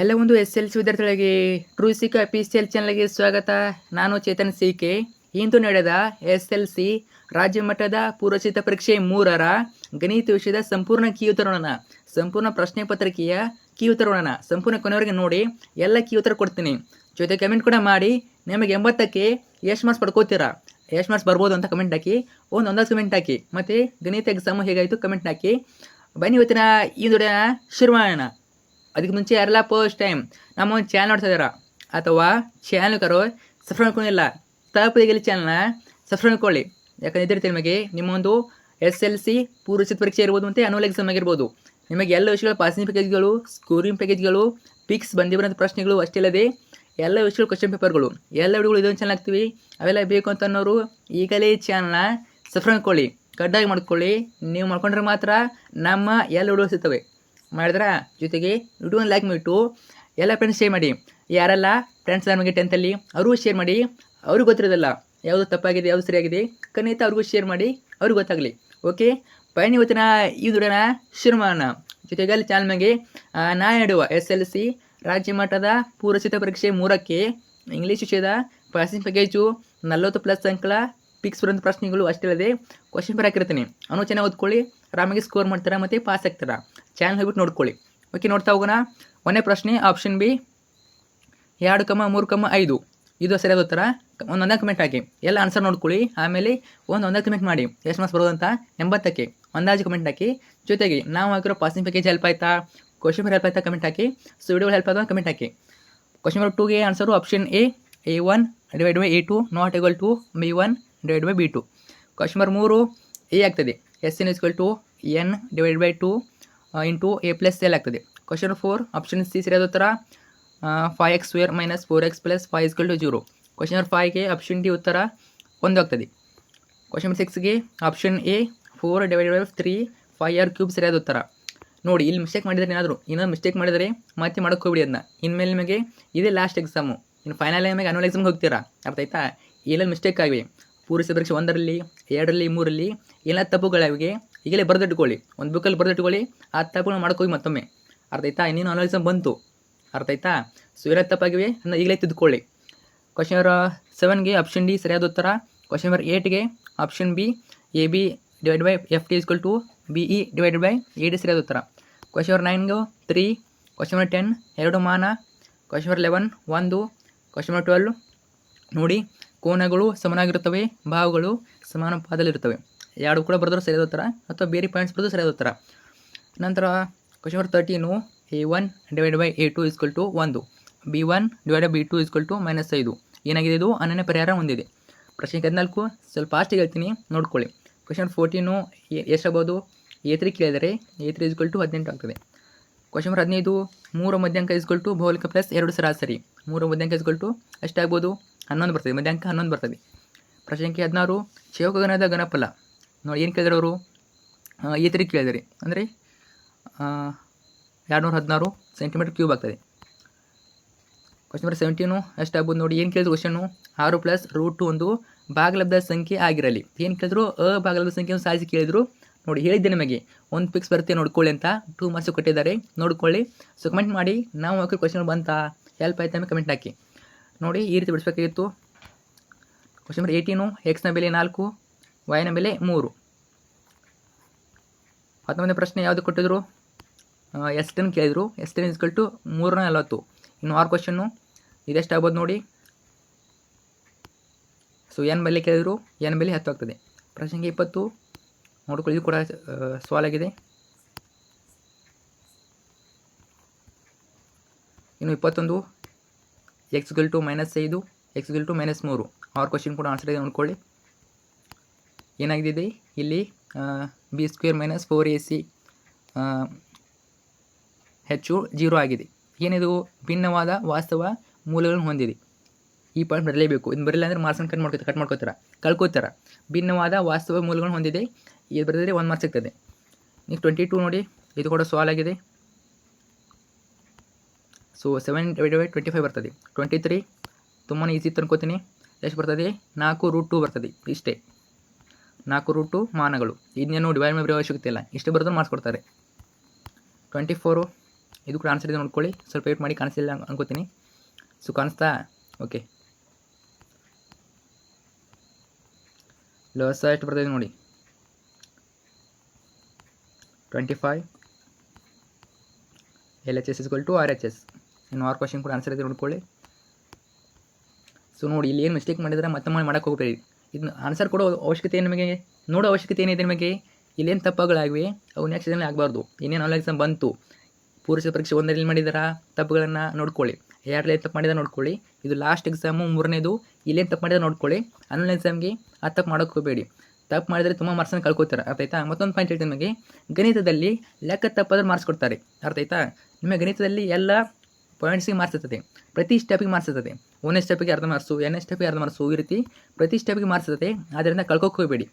ಎಲ್ಲ ಒಂದು SLC ವಿದ್ಯಾರ್ಥಿಗಳಿಗೆ ಟ್ರೂಸಿಕ್ PCL ಚಾನಲ್ಗೆ ಸ್ವಾಗತ. ನಾನು ಚೇತನ್ CK. ಇಂದು ನಡೆದ SLC ರಾಜ್ಯ ಮಟ್ಟದ ಪೂರ್ವಸಿದ್ಧ ಪರೀಕ್ಷೆ 3ರ ಗಣಿತ ವಿಷಯದ ಸಂಪೂರ್ಣ ಕೀ ಉತ್ತರವನ್ನ, ಸಂಪೂರ್ಣ ಪ್ರಶ್ನೆ ಪತ್ರಿಕೆಯ ಕೀ ಉತ್ತರವನ್ನ ಸಂಪೂರ್ಣ ಕೊನೆವರೆಗೆ ನೋಡಿ ಎಲ್ಲ ಕೀ ಉತ್ತರ ಕೊಡ್ತೀನಿ. ಜೊತೆ ಕಮೆಂಟ್ ಕೂಡ ಮಾಡಿ ನಿಮಗೆ 80ಕ್ಕೆ ಎಷ್ಟು ಮಾರ್ಕ್ಸ್ ಪಡ್ಕೋತೀರಾ, ಎಷ್ಟು ಮಾರ್ಕ್ಸ್ ಬರ್ಬೋದು ಅಂತ ಕಮೆಂಟ್ ಹಾಕಿ. ಒಂದು ಅಂದಾಜು ಕಮೆಂಟ್ ಹಾಕಿ. ಮತ್ತು ಗಣಿತ ಎಕ್ಸಾಮು ಹೇಗಾಯಿತು ಕಮೆಂಟ್ ಹಾಕಿ. ಬನ್ನಿ ಇವತ್ತಿನ ಈ ವಿಡಿಯೋನ ಶುರು ಮಾಡೋಣ. ಅದಕ್ಕೆ ಮುಂಚೆ ಯಾರೆಲ್ಲ ಫಸ್ಟ್ ಟೈಮ್ ನಮ್ಮ ಒಂದು ಚಾನಲ್ ನೋಡ್ತಾ ಇದ್ದಾರಾ ಅಥವಾ ಚಾನಲ್ ಕರೋ ಸಬ್ಸ್ಕ್ರೈಬ್ ಮಾಡ್ಕೊಂಡಿಲ್ಲ, ತಪ್ಪದಿಗೆಲ್ಲಿ ಚಾನಲ್ನ ಸಬ್ಸ್ಕ್ರೈಬ್ ಮಾಡ್ಕೊಳ್ಳಿ. ಯಾಕಂದ್ರೆ ಇದೇ ನಿಮಗೆ ನಿಮ್ಮ ಒಂದು SLC ಪೂರ್ವಸಿದ್ಧ ಪರೀಕ್ಷೆ ಇರ್ಬೋದು ಮತ್ತು ಅನುವಲ್ ಎಕ್ಸಾಮ್ ಆಗಿರ್ಬೋದು, ನಿಮಗೆ ಎಲ್ಲ ವಿಷಯಗಳ ಪಾಸಿಂಗ್ ಪ್ಯಾಕೇಜ್ಗಳು, ಸ್ಕೋರಿಂಗ್ ಪ್ಯಾಕೇಜ್ಗಳು, ಪಿಕ್ಸ್ ಬಂದಿರೋಂಥ ಪ್ರಶ್ನೆಗಳು ಅಷ್ಟೇ ಅಲ್ಲದೆ ಎಲ್ಲ ವಿಷಯಗಳು ಕ್ವಶನ್ ಪೇಪರ್ಗಳು ಎಲ್ಲ ವಿಡಿಯೋಗಳು ಇದೊಂದು ಚಾನಲ್ ಹಾಕ್ತೀವಿ. ಅವೆಲ್ಲ ಬೇಕು ಅಂತ ಅನ್ನೋರು ಈಗಲೇ ಚಾನಲ್ನ ಸಬ್ಸ್ಕ್ರೈಬ್ ಮಾಡ್ಕೊಳ್ಳಿ, ಕಡ್ಡಾಗಿ ಮಾಡ್ಕೊಳ್ಳಿ. ನೀವು ಮಾಡ್ಕೊಂಡ್ರೆ ಮಾತ್ರ ನಮ್ಮ ಎಲ್ಲ ವಿಡಿಯೋಸ್ ಇರ್ತವೆ. ಮಾಡಿದ್ರ ಜೊತೆಗೆ ವಿಡಿಯೋನ ಲೈಕ್ ಮಾಡಿಬಿಟ್ಟು ಎಲ್ಲ ಫ್ರೆಂಡ್ಸ್ ಶೇರ್ ಮಾಡಿ. ಯಾರೆಲ್ಲ ಫ್ರೆಂಡ್ಸ್ ನಮಗೆ 10th ಅವ್ರಿಗೂ ಶೇರ್ ಮಾಡಿ. ಅವ್ರಿಗೆ ಗೊತ್ತಿರೋದಿಲ್ಲ ಯಾವುದು ತಪ್ಪಾಗಿದೆ ಯಾವುದು ಸರಿಯಾಗಿದೆ, ಖಂಡಿತ ಅವ್ರಿಗೂ ಶೇರ್ ಮಾಡಿ, ಅವ್ರಿಗೆ ಗೊತ್ತಾಗಲಿ. ಓಕೆ, ಬನ್ನಿ ಇವತ್ತಿನ ಈ ವಿಡಿಯೋನ ಶುರು ಮಾಡೋಣ. ಜೊತೆಗೆ ಅಲ್ಲಿ ಚಾನಲ್ ಮೇಲೆ ನಾ ನೀಡುವ SLC ರಾಜ್ಯ ಮಟ್ಟದ ಪೂರ್ವಸಿದ್ಧ ಪರೀಕ್ಷೆ 3ಕ್ಕೆ ಇಂಗ್ಲೀಷ್ ವಿಷಯದ ಪಾಸಿಂಗ್ ಪ್ಯಾಕೇಜು 40+ ಅಂಕಗಳ ಪಿಕ್ಸ್ ಬರೋಂಥ ಪ್ರಶ್ನೆಗಳು ಅಷ್ಟೇ ಅಲ್ಲದೆ ಕ್ವಶನ್ ಪೇಪರ್ ಹಾಕಿರ್ತೀನಿ. ಅವನು ಚೆನ್ನಾಗಿ ಓದ್ಕೊಳ್ಳಿ, ಆರಾಮಾಗಿ ಸ್ಕೋರ್ ಮಾಡ್ತಾರೆ ಮತ್ತು ಪಾಸ್ ಆಗ್ತಾರೆ. ಚಾನಲ್ ಹೋಗ್ಬಿಟ್ಟು ನೋಡ್ಕೊಳ್ಳಿ. ಓಕೆ, ನೋಡ್ತಾ ಹೋಗೋಣ. ಒಂದೇ ಪ್ರಶ್ನೆ ಆಪ್ಷನ್ ಬಿ 2,3,5 ಇದು ಸರಿಯಾದ ಉತ್ತರ. ಒಂದೊಂದೇ ಕಮೆಂಟ್ ಹಾಕಿ, ಎಲ್ಲ ಆನ್ಸರ್ ನೋಡ್ಕೊಳ್ಳಿ. ಆಮೇಲೆ ಒಂದೊಂದೇ ಕಮೆಂಟ್ ಮಾಡಿ ಎಷ್ಟು ಮಾರ್ಕ್ಸ್ ಬರೋದಂತ 80ಕ್ಕೆ ಅಂದಾಜು ಕಮೆಂಟ್ ಹಾಕಿ. ಜೊತೆಗೆ ನಾವು ಹಾಕಿರೋ ಪಾಸಿಂಗ್ ಪ್ಯಾಕೇಜ್ ಹೆಲ್ಪ್ ಆಯ್ತಾ, ಕ್ವಶನ್ ಪೇಪರ್ ಹೆಲ್ಪ್ ಆಯ್ತಾ ಕಮೆಂಟ್ ಹಾಕಿ. ಸೊ ವಿಡಿಯೋಗಳು ಹೆಲ್ಪ್ ಆಯ್ತಾ ಕಮೆಂಟ್ ಹಾಕಿ. ಕ್ವಶನ್ ನಂಬರ್ 2ಗೆ answer option A A1 / A2 not equal to B1 / B2. Question number 3 A ಆಗ್ತದೆ. SN = N / 2 ಇಂಟು A+L ಆಗ್ತದೆ. ಕ್ವಶನ್ ನಂಬರ್ 4 ಆಪ್ಷನ್ ಸಿ ಸರಿಯಾದ ಉತ್ತರ. 5x² - 4x + 5 = 0. ಕ್ವಶನ್ ನಂಬರ್ 5ಗೆ ಆಪ್ಷನ್ ಡಿ ಉತ್ತರ 1 ಆಗ್ತದೆ. ಕ್ವಶನ್ ನಂಬರ್ 6ಗೆ option A 4 / 3 5r³ ಸರಿಯಾದ ಉತ್ತರ. ನೋಡಿ, ಇಲ್ಲಿ ಮಿಸ್ಟೇಕ್ ಮಾಡಿದರೆ ಇನ್ನೊಂದು ಮಿಸ್ಟೇಕ್ ಮಾಡಿದರೆ ಮತ್ತೆ ಮಾಡೋಕ್ಕೆ ಹೋಗ್ಬಿಡಿ ಅದನ್ನ. ಇನ್ಮೇಲೆ ನಿಮಗೆ ಇದೇ ಲಾಸ್ಟ್ ಎಕ್ಸಾಮು, ಇನ್ನು ಫೈನಲ್ ನಿಮಗೆ ಅನುವಲ್ ಎಕ್ಸಾಮ್ಗೆ ಹೋಗ್ತೀರಾ. ಅರ್ಥ ಆಯ್ತಾ? ಎಲ್ಲೆಲ್ಲಿ ಮಿಸ್ಟೇಕ್ ಆಗಿವೆ ಪೂರ್ವಸಿದ್ಧ ಪರೀಕ್ಷೆ 1ರಲ್ಲಿ 2ರಲ್ಲಿ 3ರಲ್ಲಿ ಎಲ್ಲ ತಪ್ಪುಗಳಾಗಿವೆ ಈಗಲೇ ಬರೆದಿಟ್ಕೊಳ್ಳಿ, ಒಂದು ಬುಕ್ಕಲ್ಲಿ ಬರೆದಿಟ್ಕೊಳ್ಳಿ. ಆ ತಪ್ಪುಗಳನ್ನ ಮಾಡ್ಕೋಗಿ ಮತ್ತೊಮ್ಮೆ. ಅರ್ಥ ಆಯ್ತಾ? ಇನ್ನೇನು ಅನುವಲ್ ಎಕ್ಸಾಮ್ ಬಂತು. ಅರ್ಥ ಆಯ್ತಾ? ಸೊ ಎಲ್ಲ ತಪ್ಪಾಗಿವೆ ಅದನ್ನ ಈಗಲೇ ತಿದ್ದುಕೊಳ್ಳಿ. ಕ್ವಶನ್ ನಂಬರ್ 7ಗೆ ಆಪ್ಷನ್ ಡಿ ಸರಿಯಾದ ಉತ್ತರ. ಕ್ವಶನ್ ನಂಬರ್ 8ಗೆ option B AB / FT = BE / AD ಸರಿಯಾದ ಉತ್ತರ. ಕ್ವಶನ್ ನಂಬರ್ 9ಗೆ 3. ಕ್ವಶನ್ ನಂಬರ್ 10 2 ಮಾನ. Question number 11 1. ಕ್ವಶನ್ ನಂಬರ್ 12 ನೋಡಿ, ಕೋನಗಳು ಸಮನಾಗಿರುತ್ತವೆ, ಭಾವಗಳು ಸಮಾನ ಪಾದದಲ್ಲಿರುತ್ತವೆ. ಎರಡು ಕೂಡ ಬರೆದ್ರು ಸರಿಯಾದ ಉತ್ತರ, ಅಥವಾ ಬೇರೆ ಪಾಯಿಂಟ್ಸ್ ಬರೆದು ಸರಿಯಾದ ಉತ್ತರ. ನಂತರ question number 13 A1 / A2 = 1. B1 / B2 = -5. ಏನಾಗಿದೆ? ಇದು ಅನನ್ಯ ಪರಿಹಾರ ಹೊಂದಿದೆ. ಪ್ರಶ್ನೆ 14 ಸ್ವಲ್ಪ ಫಾಸ್ಟಿಗೆ ಹೇಳ್ತೀನಿ, ನೋಡ್ಕೊಳ್ಳಿ. ಕ್ವಶನ್ 14 ಎಷ್ಟಾಗ್ಬೋದು? A3 ಕೇಳಿದರೆ A3 = 18 ಆಗ್ತದೆ. ಕ್ವಶನ್ ನಂಬರ್ 15 3 ಮಧ್ಯಾಂಕ = ಭೌಗೋಳಿಕ + 2 ಸರಾಸರಿ. 3 ಮಧ್ಯಾಂಕ ಎಷ್ಟಾಗ್ಬೋದು? 11 ಬರ್ತದೆ. ಮಧ್ಯಾಂಕ 11 ಬರ್ತದೆ. ಪ್ರಶ್ನೆ ಸಂಖ್ಯೆ 16 ಚೌಕಗಣದ ಘನಫಲ. ನೋಡಿ, ಏನು ಕೇಳಿದ್ರೆ ಅವರು A3 ಕೇಳಿದರೆ ಅಂದರೆ 216 cm³ ಆಗ್ತದೆ. ಕ್ವಶನ್ ನಂಬರ್ 17 ಎಷ್ಟಾಗ್ಬೋದು? ನೋಡಿ, ಏನು ಕೇಳಿದ್ರು ಕ್ವಶನ್ನು 6 + √2 ಒಂದು ಭಾಗಲಬ್ಧ ಸಂಖ್ಯೆ ಆಗಿರಲಿ. ಏನು ಕೇಳಿದ್ರು? ಭಾಗಲಬ್ಧ ಸಂಖ್ಯೆಯನ್ನು ಸಾಧಿಸಿ ಕೇಳಿದ್ರು. ನೋಡಿ, ಹೇಳಿದ್ದೆ ನಿಮಗೆ ಒಂದು ಪಿಕ್ಸ್ ಬರುತ್ತೆ ನೋಡ್ಕೊಳ್ಳಿ ಅಂತ. 2 ಮಾರ್ಕ್ಸ್ ಕೊಟ್ಟಿದ್ದಾರೆ, ನೋಡ್ಕೊಳ್ಳಿ. ಸೊ ಕಮೆಂಟ್ ಮಾಡಿ, ನಾವು ಹಾಕಿ ಕ್ವಶನ್ ಬಂತಾ ಹೆಲ್ಪ್ ಆಯ್ತಾ ಅಂತ ಕಮೆಂಟ್ ಹಾಕಿ. ನೋಡಿ, ಈ ರೀತಿ ಬಿಡಿಸ್ಬೇಕಾಗಿತ್ತು. ಕ್ವಶನ್ ನಂಬರ್ 18 x ನ ಬೆಲೆ 4 y ನ ಬೆಲೆ 3. 19ನೇ ಪ್ರಶ್ನೆ ಯಾವುದು ಕೊಟ್ಟಿದ್ರು? S10 ಕೇಳಿದರು. S10 = 340. ಇನ್ನು 6 ಕ್ವಶನ್ನು ಇದೆಷ್ಟಾಗ್ಬೋದು ನೋಡಿ. ಸೊ n ಬೆಲೆ ಕೇಳಿದ್ರು, n ಬೆಲೆ 10 ಆಗ್ತದೆ. ಪ್ರಶ್ನೆ 20 ನೋಡ್ಕೊಳ್ಳಿ, ಇದು ಕೂಡ ಸಾಲ್ವ್ ಆಗಿದೆ. ಇನ್ನು 21 x = -5 x = -3. 6 ಕ್ವಶನ್ ಕೂಡ ಆನ್ಸರ್ ಇದೆ, ನೋಡ್ಕೊಳ್ಳಿ. ಏನಾಗಿದೆ ಇಲ್ಲಿ? B² - 4AC ಹೆಚ್ಚು 0 ಆಗಿದೆ. ಏನಿದು? ಭಿನ್ನವಾದ ವಾಸ್ತವ ಮೂಲಗಳನ್ನು ಹೊಂದಿದೆ. ಈ ಪಾಯಿಂಟ್ ಬರಲೇಬೇಕು. ಇದು ಬರಲಿಲ್ಲ ಅಂದರೆ ಮಾರ್ಕ್ಸನ್ನು ಕಟ್ ಮಾಡ್ಕೋತಾರೆ. ಭಿನ್ನವಾದ ವಾಸ್ತವ ಮೂಲಗಳನ್ನು ಹೊಂದಿದೆ. ಇದು ಬರೆದರೆ 1 ಮಾರ್ಕ್ಸ್ ಸಿಗ್ತದೆ. ನೆಕ್ಸ್ಟ್ 22 ನೋಡಿ, ಇದು ಕೂಡ ಸಾಲ್ವ್ ಆಗಿದೆ. ಸೊ 7 / 25 ಬರ್ತದೆ. 23 ತುಂಬಾ ಈಸಿ ಅನ್ಕೋತೀನಿ. ಎಷ್ಟು ಬರ್ತದೆ? 4√2 ಬರ್ತದೆ. ಇಷ್ಟೇ, 4√2 ಮಾನಗಳು. ಇದನ್ನೇನು ಡಿವೈಡ್ ಮಾಡಿ ಅವಶ್ಯಕತೆ ಇಲ್ಲ, ಇಷ್ಟೇ ಬರೋದು ಮಾರ್ಕ್ಸ್ ಕೊಡ್ತಾರೆ. 24 ಇದು ಕೂಡ ಆನ್ಸರ್ ಇದೆ ನೋಡ್ಕೊಳ್ಳಿ. ಸ್ವಲ್ಪ ವೇಟ್ ಮಾಡಿ, ಕಾಣಿಸಿಲ್ಲ ಅನ್ಕೋತೀನಿ. ಸೊ ಕಾಣಿಸ್ತಾ? ಓಕೆ. ಲಸ ಎಷ್ಟು ಬರ್ತದೆ ನೋಡಿ, 25. LHS = RHS. ಇನ್ನು ಆರ್ ಕ್ವಶನ್ ಕೂಡ ಆನ್ಸರ್ ಇದೆ ನೋಡ್ಕೊಳ್ಳಿ. ಸೊ ನೋಡಿ, ಇಲ್ಲಿ ಏನು ಮಿಸ್ಟೇಕ್ ಮಾಡಿದ್ರೆ ಮತ್ತೆ ಮಾಡೋಕ್ಕೆ ಹೋಗಬೇಡಿ. ಇದನ್ನ ಆನ್ಸರ್ ಕೊಡೋ ಅವಶ್ಯಕತೆ ನಿಮಗೆ, ನೋಡೋ ಅವಶ್ಯಕತೆ ಏನಿದೆ ನಿಮಗೆ. ಇಲ್ಲೇನು ತಪ್ಪುಗಳಾಗಿವೆ ಅವು ನೆಕ್ಸ್ಟ್ ಇದರಲ್ಲಿ ಆಗಬಾರ್ದು. ಇನ್ನೇನು ಆನ್ಲೈನ್ ಎಕ್ಸಾಮ್ ಬಂತು, ಪೂರ್ವ ಪರೀಕ್ಷೆ 1ರಲ್ಲಿ ಮಾಡಿದಾರಾ ತಪ್ಪುಗಳನ್ನು ನೋಡ್ಕೊಳ್ಳಿ, 2ರಲ್ಲಿ ತಪ್ಪು ಮಾಡಿದ ನೋಡ್ಕೊಳ್ಳಿ. ಇದು ಲಾಸ್ಟ್ ಎಕ್ಸಾಮು 3ನೇದು, ಇಲ್ಲೇನು ತಪ್ಪು ಮಾಡಿದ ನೋಡ್ಕೊಳ್ಳಿ. ಆನ್ಲೈನ್ ಎಕ್ಸಾಮ್ಗೆ ಆ ತಪ್ಪು ಮಾಡೋಕ್ಕೆ ಹೋಗಬೇಡಿ. ತಪ್ಪು ಮಾಡಿದರೆ ತುಂಬ ಮಾರ್ಕ್ಸನ್ನು ಕಳ್ಕೊತಾರೆ, ಅರ್ಥ ಆಯ್ತಾ. ಮತ್ತೊಂದು ಪಾಯಿಂಟ್ ಹೇಳ್ತೀನಿ ನಿಮಗೆ, ಗಣಿತದಲ್ಲಿ ಲೆಕ್ಕ ತಪ್ಪಾದ್ರೆ ಮಾರ್ಕ್ಸ್ ಕೊಡ್ತಾರೆ, ಅರ್ಥ ಆಯ್ತಾ. ನಿಮಗೆ ಗಣಿತದಲ್ಲಿ ಎಲ್ಲ ಪಾಯಿಂಟ್ಸಿಗೆ ಮಾರ್ಕ್ಸ್ ಇರ್ತದೆ, ಪ್ರತಿ ಸ್ಟೆಪಿಗೆ ಮಾರ್ಕ್ಸ್ ಇರ್ತದೆ. 1ನೇ ಸ್ಟೆಪಿಗೆ ಅರ್ಧ ಮಾರ್ಕ್ಸು, 2ನೇ ಸ್ಟೆಪಿಗೆ ಅರ್ಧ ಮಾರ್ಕ್ಸು, ಈ ರೀತಿ ಪ್ರತಿ ಸ್ಟೆಪಿಗೆ ಮಾರ್ಕ್ಸ್ ಇರ್ತದೆ. ಆದ್ದರಿಂದ ಕಳ್ಕೊಕ್ಕೆ ಹೋಗಬೇಡಿ,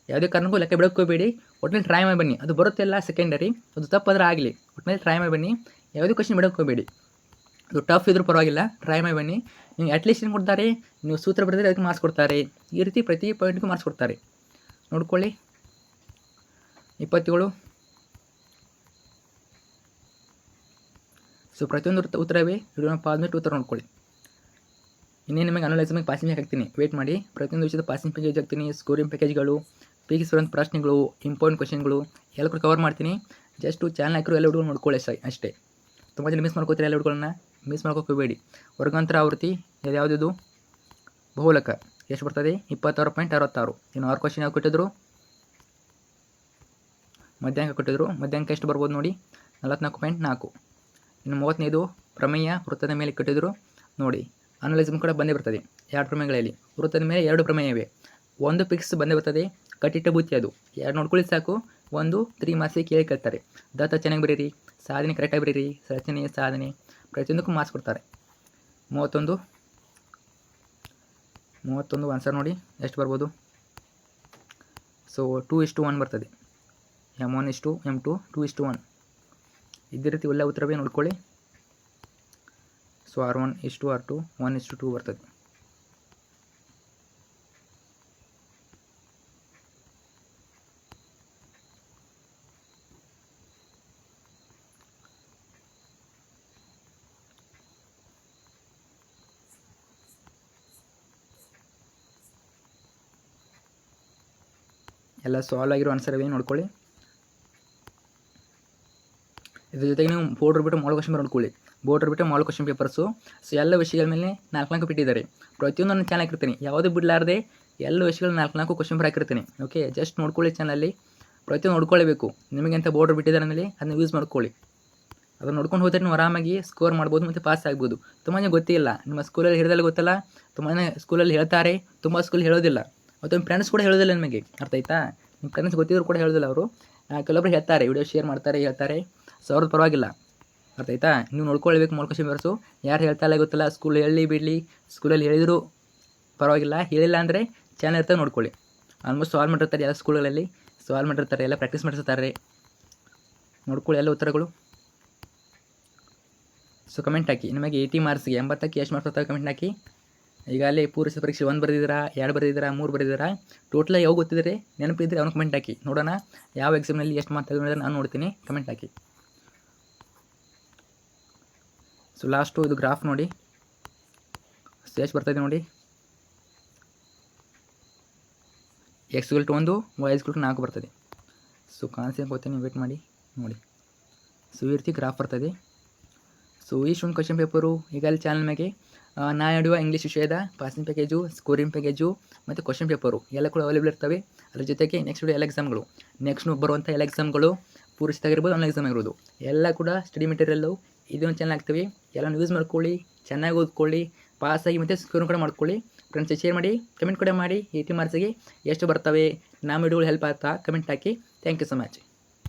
ಯಾವುದೇ ಕಾರಣಕ್ಕೂ ಲೆಕ್ಕ ಬಿಡೋಕ್ಕೆ ಹೋಗಬೇಡಿ. ಒಟ್ಟಿನಲ್ಲಿ ಟ್ರೈ ಮಾಡಿ ಬನ್ನಿ. ಅದು ಬರುತ್ತೆಲ್ಲ ಸೆಕೆಂಡರಿ, ಅದು ತಪ್ಪಾದ್ರೆ ಆಗಲಿ, ಒಟ್ಟಿನಲ್ಲಿ ಟ್ರೈ ಮಾಡಿ ಬನ್ನಿ. ಯಾವುದೇ ಕ್ವಶನ್ ಬಿಡೋಕ್ಕೆ ಹೋಗಬೇಡಿ. ಅದು ಟಫ್ ಇದ್ರೂ ಪರವಾಗಿಲ್ಲ, ಟ್ರೈ ಮಾಡಿ ಬನ್ನಿ. ನೀವು ಅಟ್ಲೀಸ್ಟ್ ಏನು ಕೊಡ್ತಾರೆ, ನೀವು ಸೂತ್ರ ಬರೆದರೆ ಅದಕ್ಕೆ ಮಾರ್ಕ್ಸ್ ಕೊಡ್ತಾರೆ. ಈ ರೀತಿ ಪ್ರತಿ ಪಾಯಿಂಟ್ಗೂ ಮಾರ್ಕ್ಸ್ ಕೊಡ್ತಾರೆ ನೋಡ್ಕೊಳ್ಳಿ. 27. ಸೊ ಪ್ರತಿಯೊಂದು ಉತ್ತರವೇ ವಿಡಿಯೋನ ಪಾಸ್ಮೆಂಟ್ ಉತ್ತರ ನೋಡ್ಕೊಳ್ಳಿ. ಇನ್ನೇನು ನಿಮಗೆ ಆನ್ಲೈನ್ ಎಕ್ಸಾಮಿಗೆ ಪಾಸಿಂಗ್ ಹಾಕ್ತೀನಿ, ವೇಟ್ ಮಾಡಿ. ಪ್ರತಿಯೊಂದು ವಿಷಯದ ಪಾಸಿಂಗ್ ಪ್ಯಾಕೇಜ್ ಹಾಕ್ತೀನಿ, ಸ್ಕೋರಿಂಗ್ ಪ್ಯಾಕೇಜ್ಗಳು, ಪೀಕಿಸುವಂಥ ಪ್ರಶ್ನೆಗಳು, ಇಂಪಾರ್ಟೆಂಟ್ ಕ್ವಶನ್ಗಳು ಎಲ್ಲ ಕೂಡ ಕವರ್ ಮಾಡ್ತೀನಿ. ಜಸ್ಟು ಚಾನಲ್ ಹಾಕಿರೋ ಎಲ್ಲ ಹುಡುಗರು ನೋಡ್ಕೊಳ್ಳಿ ಅಷ್ಟೇ. ತುಂಬ ಜನ ಮಿಸ್ ಮಾಡ್ಕೋತೀರಿ, ಎಲ್ಲ ಹುಡುಗರನ್ನ ಮಿಸ್ ಮಾಡ್ಕೋಕೆ ಹೋಗಬೇಡಿ. ವರ್ಗಾಂತರ ಆವೃತ್ತಿ ಯಾವುದಿದು, ಬಹುಲಕ ಎಷ್ಟು ಬರ್ತದೆ, 26.66. ಇನ್ನು 6 ಕ್ವಶನ್ ಯಾವ್ದು ಕೊಟ್ಟಿದ್ರು, ಮಧ್ಯಾಂಕ ಕೊಟ್ಟಿದ್ರು. ಮಧ್ಯಾಂಕ ಎಷ್ಟು ಬರ್ಬೋದು ನೋಡಿ, 44.4. ಇನ್ನು 35 ಪ್ರಮೇಯ ವೃತ್ತದ ಮೇಲೆ ಕೊಟ್ಟಿದ್ರು ನೋಡಿ. ಅನಲಿಸಮ್ ಕೂಡ ಬಂದೇ ಬರ್ತದೆ 2 ಪ್ರಮೇಯಗಳಲ್ಲಿ. ವೃತ್ತದ ಮೇಲೆ 2 ಪ್ರಮೇಯ ಇವೆ, ಒಂದು ಫಿಕ್ಸ್ ಬಂದೇ ಬರ್ತದೆ, ಕಟ್ಟಿಟ್ಟ ಬುತ್ತಿ. ಅದು 2 ನೋಡ್ಕೊಳ್ಳಿ ಸಾಕು. ಒಂದು 3 ಮಾರ್ಕ್ಸಿಗೆ ಕೇಳಿ ಕೇಳ್ತಾರೆ. ದತ್ತ ಚೆನ್ನಾಗಿ ಬರೀರಿ, ಸಾಧನೆ ಕರೆಕ್ಟಾಗಿ ಬರೀರಿ, ರಚನೆ ಸಾಧನೆ ಪ್ರತಿಯೊಂದಕ್ಕೂ ಮಾರ್ಕ್ಸ್ ಕೊಡ್ತಾರೆ. 31 ಆನ್ಸರ್ ನೋಡಿ ಎಷ್ಟು ಬರ್ಬೋದು. ಸೊ 2:1 ಬರ್ತದೆ. M1:M2 2:1. ಇದೇ ರೀತಿ ಒಳ್ಳೆ ಉತ್ತರವೇ ನೋಡ್ಕೊಳ್ಳಿ. ಸೊ R1:R2 1:2 ಬರ್ತದೆ. ಎಲ್ಲ ಸಾಲ್ವ್ ಆಗಿರೋ ಆನ್ಸರ್ ಇವೇ ನೋಡ್ಕೊಳ್ಳಿ. ಇದ್ರ ಜೊತೆಗೆ ನೀವು ಬೋರ್ಡರ್ ಬಿಟ್ಟು ಮಾಡಲ್ ಕ್ವಶನ್ ನೋಡ್ಕೊಳ್ಳಿ. ಬೋರ್ಡರ್ ಬಿಟ್ಟು ಮಾಡಲ್ ಕ್ವಶನ್ ಪೇಪರ್ಸು. ಸೊ ಎಲ್ಲ ವಿಷಯಗಳ ಮೇಲೆ 4 ಬಿಟ್ಟಿದ್ದಾರೆ. ಪ್ರತಿಯೊಂದು ನಾನು ಚಾನಲ್ ಹಾಕಿರ್ತೀನಿ, ಯಾವುದೂ ಬಿಡಲಾರ್ದೆ ಎಲ್ಲ ವಿಷಯಗಳು 4 ಕ್ವಶನ್ ಪೇಪರ್ ಹಾಕಿರ್ತೀನಿ. ಓಕೆ, ಜಸ್ಟ್ ನೋಡ್ಕೊಳ್ಳಿ ಚಾನಲ್ಲಿ. ಪ್ರತಿಯೊಂದು ನೋಡ್ಕೊಳ್ಳೇಬೇಕು. ನಿಮಗೆ ಅಂತ ಬೋರ್ಡರ್ ಬಿಟ್ಟಿದ್ದಾರೆ ಅಂದರೆ ಅದನ್ನ ಯೂಸ್ ಮಾಡ್ಕೊಳ್ಳಿ. ಅದನ್ನು ನೋಡ್ಕೊಂಡು ಹೋದರೆ ನೀವು ಆರಾಮಾಗಿ ಸ್ಕೋರ್ ಮಾಡ್ಬೋದು ಮತ್ತು ಪಾಸ್ ಆಗ್ಬೋದು. ತುಂಬಾ ಗೊತ್ತಿಲ್ಲ, ನಿಮ್ಮ ಸ್ಕೂಲಲ್ಲಿ ಹಿಡಿದಲ್ಲಿ ಗೊತ್ತಲ್ಲ, ತುಂಬಾ ಸ್ಕೂಲಲ್ಲಿ ಹೇಳ್ತಾರೆ, ತುಂಬ ಸ್ಕೂಲ್ ಹೇಳೋದಿಲ್ಲ. ಮತ್ತು ನಿಮ್ಮ ಫ್ರೆಂಡ್ಸ್ ಕೂಡ ಹೇಳೋದಿಲ್ಲ ನಿಮಗೆ, ಅರ್ಥ ಆಯ್ತಾ. ನಿಮ್ಮ ಫ್ರೆಂಡ್ಸ್ ಗೊತ್ತಿದ್ರು ಕೂಡ ಹೇಳೋದಿಲ್ಲ ಅವರು. ಕೆಲವೊಬ್ರು ಹೇಳ್ತಾರೆ, ವಿಡಿಯೋ ಶೇರ್ ಮಾಡ್ತಾರೆ, ಹೇಳ್ತಾರೆ. ಸೊ ಅವ್ರದ್ದು ಪರವಾಗಿಲ್ಲ, ಅರ್ಥ ಆಯ್ತಾ. ನೀವು ನೋಡ್ಕೊಳ್ಬೇಕು ಮಾಡಲ್ ಕ್ವಶನ್ ಪೇಪರ್ಸು. ಯಾರು ಹೇಳ್ತಾಯಿಲ್ಲ ಗೊತ್ತಿಲ್ಲ, ಸ್ಕೂಲ್ ಹೇಳಿ ಬಿಡಲಿ, ಸ್ಕೂಲಲ್ಲಿ ಹೇಳಿದ್ರು ಪರವಾಗಿಲ್ಲ, ಹೇಳಿಲ್ಲ ಅಂದರೆ ಚಾನಲ್ ಇರ್ತಾರೆ ನೋಡ್ಕೊಳ್ಳಿ. ಆಲ್ಮೋಸ್ಟ್ ಸಾಲ್ವ್ ಮಾಡಿರ್ತಾರೆ ಎಲ್ಲ ಸ್ಕೂಲ್ಗಳಲ್ಲಿ, ಸಾಲ್ವ್ ಮಾಡಿರ್ತಾರೆ, ಎಲ್ಲ ಪ್ರಾಕ್ಟೀಸ್ ಮಾಡಿರ್ತಾರೆ. ನೋಡ್ಕೊಳ್ಳಿ ಎಲ್ಲ ಉತ್ತರಗಳು. ಸೊ ಕಮೆಂಟ್ ಹಾಕಿ, ನಿಮಗೆ 80 ಮಾರ್ಕ್ಸ್ಗೆ 80ಕ್ಕೆ ಎಷ್ಟು ಮಾರ್ಕ್ಸ್ ಬರ್ತಾರೆ ಕಮೆಂಟ್ ಹಾಕಿ. ಈಗ ಅಲ್ಲಿ ಪೂರ್ವ ಪರೀಕ್ಷೆ 1 ಬರೆದಿದ್ದೀರಾ, 2 ಬರೆದಿದ್ದೀರಾ, 3 ಬರೆದಿದ್ದೀರಾ, ಟೋಟಲ್ ಯಾವ ಗೊತ್ತಿದ್ರೆ ನೆನಪಿದ್ರೆ ಅವನು ಕಮೆಂಟ್ ಹಾಕಿ. ನೋಡೋಣ ಯಾವ ಎಕ್ಸಾಮ್ನಲ್ಲಿ ಎಷ್ಟು ಮಾರ್ಕ್ಸ್ ತೆಗೆದ್ರೆ ನಾನು ನೋಡ್ತೀನಿ, ಕಮೆಂಟ್ ಹಾಕಿ. ಸೊ ಲಾಸ್ಟು ಇದು ಗ್ರಾಫ್ ನೋಡಿ, ಎಷ್ಟು ಬರ್ತಾಯಿದೆ ನೋಡಿ. X=1, Y=4 ಬರ್ತದೆ. ಸೊ ಕಾನ್ಸೆಪ್ಟ್ ಗೊತ್ತೇನೆ, ವೇಟ್ ಮಾಡಿ ನೋಡಿ. ಸೊ ಈ ರೀತಿ ಗ್ರಾಫ್ ಬರ್ತದೆ. ಸೊ ಇಷ್ಟೊಂದು ಕ್ವಶನ್ ಪೇಪರು ಈಗ ಅಲ್ಲಿ ಚಾನಲ್ ಮೇಲೆ ನಾ ನೀಡುವ ಇಂಗ್ಲೀಷ್ ವಿಷಯದ ಪಾಸಿಂಗ್ ಪ್ಯಾಕೇಜು, ಸ್ಕೋರಿಂಗ್ ಪ್ಯಾಕೇಜು ಮತ್ತು ಕ್ವಶನ್ ಪೇಪರು ಎಲ್ಲ ಕೂಡ ಅವೈಲೇಬಲ್ ಇರ್ತವೆ. ಅದ್ರ ಜೊತೆಗೆ ನೆಕ್ಸ್ಟ್ ಎಲ್ಲ ಎಕ್ಸಾಮ್ಗಳು, ನೆಕ್ಸ್ಟ್ ಬರುವಂಥ ಎಲ್ಲ ಎಕ್ಸಾಮ್ಗಳು ಪೂರೈಸಿದಾಗಿರ್ಬೋದು, ಆನ್ಲೈನ್ ಎಕ್ಸಾಮ್ ಆಗಿರ್ಬೋದು, ಎಲ್ಲ ಕೂಡ ಸ್ಟಡಿ ಮೆಟೀರಿಯಲ್ಲು ಇದೊಂದು ಚಾನಲ್ ಆಗ್ತವೆ. ಎಲ್ಲ ಯೂಸ್ ಮಾಡ್ಕೊಳ್ಳಿ, ಚೆನ್ನಾಗಿ ಓದ್ಕೊಳ್ಳಿ, ಪಾಸಾಗಿ ಮತ್ತು ಸ್ಕೋರ್ ಕೂಡ ಮಾಡ್ಕೊಳ್ಳಿ. ಫ್ರೆಂಡ್ಸ್ ಶೇರ್ ಮಾಡಿ, ಕಮೆಂಟ್ ಕೂಡ ಮಾಡಿ. 80 ಮಾರ್ಕ್ಸಿಗೆ ಎಷ್ಟು ಬರ್ತವೆ, ನಮ್ಮ ವಿಡಿಯೋಗಳು ಹೆಲ್ಪ್ ಆಗ್ತಾ ಕಮೆಂಟ್ ಹಾಕಿ. Thank you so much.